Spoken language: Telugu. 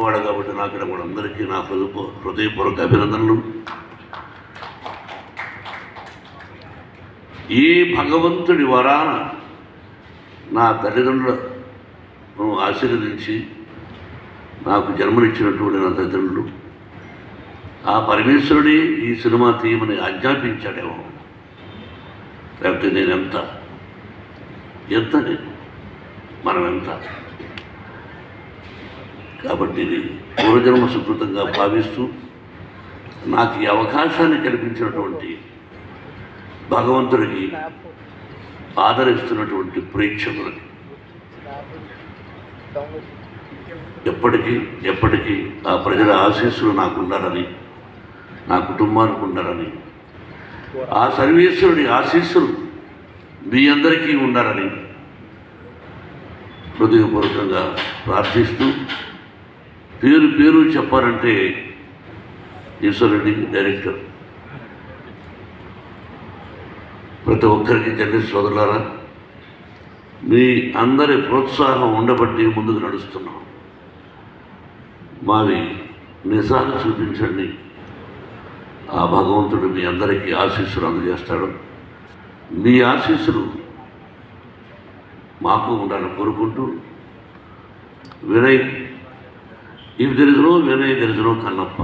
ఉన్నవాడు కాబట్టి నాకు ఇక్కడ కూడా అందరికీ నా హృదయపూర్వక అభినందనలు. ఈ భగవంతుడి వరాన నా తల్లిదండ్రులను ఆశీర్వదించి నాకు జన్మనిచ్చినటువంటి నా తల్లిదండ్రులు ఆ పరమేశ్వరుడే ఈ సినిమా తీయమని ఆజ్ఞాపించాడేమో, లేకపోతే నేను ఎంత నేను మనం ఎంత. కాబట్టి ఇది పూర్వజన్మ సుకృతంగా భావిస్తూ నాకు ఈ అవకాశాన్ని కల్పించినటువంటి భగవంతుడికి, ఆదరిస్తున్నటువంటి ప్రేక్షకులకి ఎప్పటికీ ఆ ప్రజల ఆశీస్సులు నాకు ఉండాలని, నా కుటుంబానికి ఉండాలని, ఆ సర్వేశ్వరుడి ఆశీస్సులు మీ అందరికీ ఉండాలని హృదయపూర్వకంగా ప్రార్థిస్తూ, పేరు చెప్పాలంటే ఈశ్వరుడి డైరెక్టర్, ప్రతి ఒక్కరికి జర్నలిస్ట్ సోదరులారా, మీ అందరి ప్రోత్సాహం ఉండబట్టి ముందుకు నడుస్తున్నాం. మావి నిజాలు చూపించండి, ఆ భగవంతుడు మీ అందరికీ ఆశీస్సులు అందజేస్తాడు. మీ ఆశీస్సులు మాకు ఉండాలని కోరుకుంటూ, Vinay, if there is no Vinay there is no Kannappa.